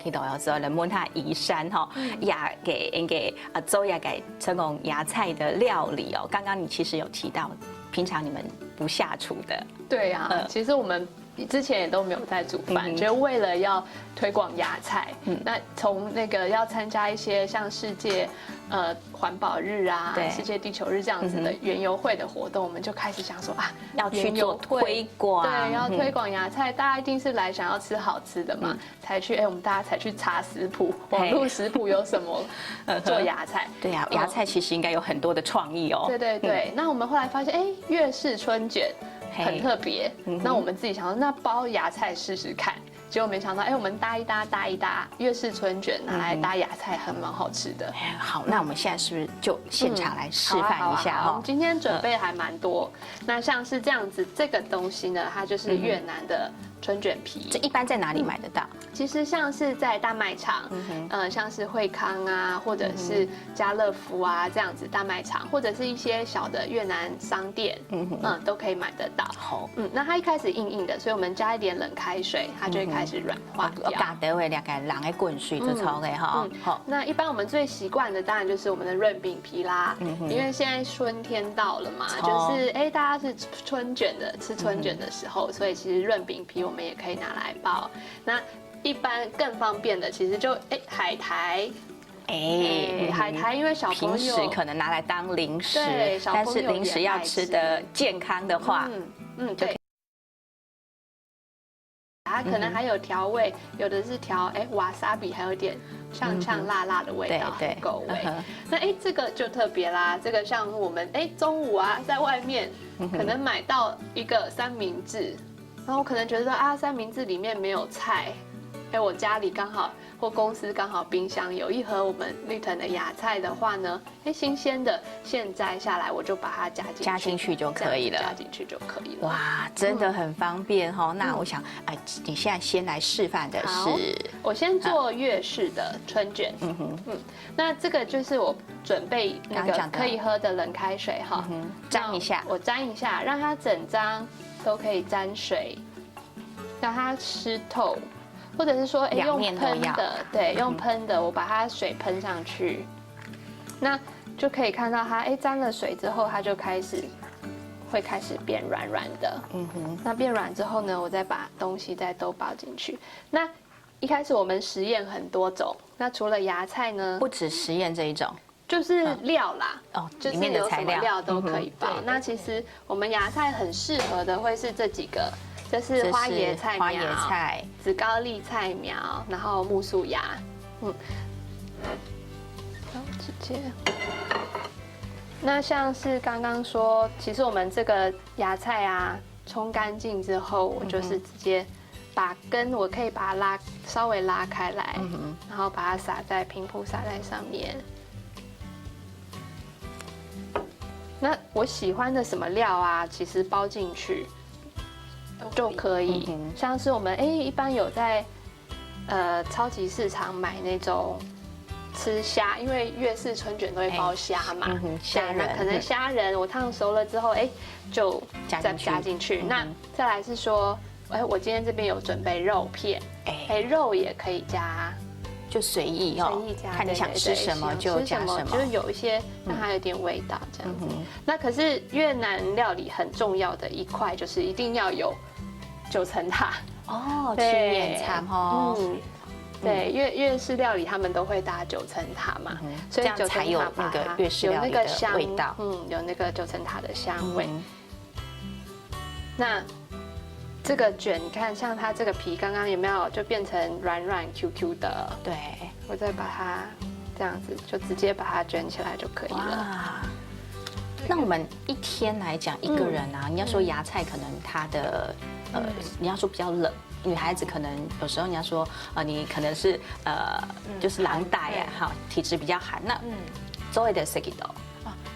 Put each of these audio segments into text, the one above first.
去到要做人问他移山哈，也给周也给成功芽菜的料理哦。刚刚你其实有提到，平常你们不下厨的。对啊，其实我们之前也都没有在煮饭，就为了要推广芽菜。那从那个要参加一些像世界环保日啊、世界地球日这样子的园游会的活动，我们就开始想说啊，要去做推广，对，要推广芽菜，大家一定是来想要吃好吃的嘛，才去我们大家才去查食谱，网络食谱有什么做芽菜。对啊，芽菜其实应该有很多的创意哦。对对对，那我们后来发现，粤式春卷很特别，那我们自己想说，那包芽菜试试看。结果没想到，我们搭一搭粤式春卷拿来搭芽菜，还蛮好吃的。好，那我们现在是不是就现场来示范一下哈？我们今天准备还蛮多，那像是这样子，这个东西呢，它就是越南的春卷皮。这一般在哪里买得到？其实像是在大卖场，像是惠康啊，或者是家乐福啊这样子大卖场，或者是一些小的越南商店，都可以买得到。好，那它一开始硬硬的，所以我们加一点冷开水，它就会开始软化掉。加得会两个人的滚水就超的哈。好，那一般我们最习惯的当然就是我们的润饼皮啦，因为现在春天到了嘛，就是大家是春卷的吃春卷的时候，所以其实润饼皮我们也可以拿来包。那一般更方便的，其实就海苔。海苔因为小朋友平时可能拿来当零食，对，但是零食要吃的健康的话，对。它可能还有调味，有的是调瓦萨比，还有点呛辣辣的味道，很够味。那这个就特别啦，这个像我们中午啊在外面可能买到一个三明治，然后可能觉得啊三明治里面没有菜，我家里刚好或公司刚好冰箱有一盒我们绿藤的芽菜的话呢，新鲜的现摘下来我就把它加进去就可以了，加进去就可以了。哇，真的很方便哈。那我想，你现在先来示范的是，我先做粤式的春卷。那这个就是我准备那个可以喝的冷开水哈，沾一下，我沾一下，让它整张都可以沾水，让它湿透。或者是说，用喷的，对，用喷的，我把它水喷上去，那就可以看到它，沾了水之后，它就会开始变软软的。那变软之后呢，我再把东西再都包进去。那一开始我们实验很多种，那除了芽菜呢，不止实验这一种，就是料啦，里面的材料都可以包。那其实我们芽菜很适合的会是这几个。这是花椰菜苗、紫高丽菜苗，然后木薯芽，然后直接。那像是刚刚说，其实我们这个芽菜啊，冲干净之后，我就是直接把根，我可以把它稍微拉开来，然后把它平铺撒在上面。那我喜欢的什么料啊，其实包进去。就可以，像是我们一般有在超级市场买那种吃虾，因为粤式春卷都会包虾嘛，虾仁，可能虾仁我烫熟了之后，就再加进去。那再来是说，我今天这边有准备肉片，肉也可以加，就随意加，看你想吃什么就加什么，就是有一些让它有点味道这样子。那可是越南料理很重要的一块就是一定要有9层塔吃面餐对，粤式料理他们都会搭9层塔嘛，所以9层塔才有那个粤式料理的味道，有那个9层塔的香味。那这个卷，你看，像它这个皮刚刚有没有就变成软软 QQ 的？对，我再把它这样子，就直接把它卷起来就可以了。那我们一天来讲，一个人啊，你要说芽菜可能它的你要说比较冷，女孩子可能有时候你要说你可能是就是狼带呀，体质比较寒。那周围的 Sekido。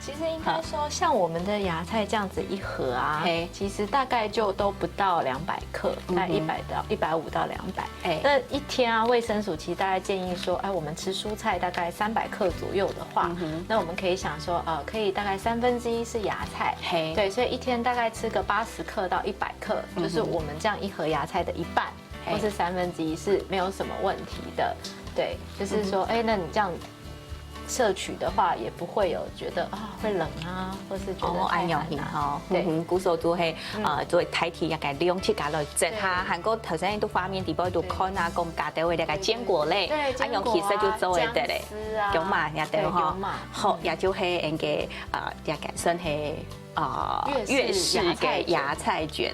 其实应该说，像我们的芽菜这样子一盒啊，其实大概就都不到200克，大概150到200。那一天啊，卫生署其实大概建议说，我们吃蔬菜大概300克左右的话，那我们可以想说，可以大概1/3是芽菜，对，所以一天大概吃个80克到100克，就是我们这样一盒芽菜的一半。或是1/3是没有什么问题的。对，就是说，哎，那你这样摄取的话，也不会有觉得会冷啊，或是觉得太寒啊。對，古數都係做睇體一個量切下來，即係韓國頭先都畫面地方都看啊，咁加到嘅堅果類，啊用其實就做得咧，有嘛，也得哈，好，也就係一個一個算係粵式嘅芽菜卷。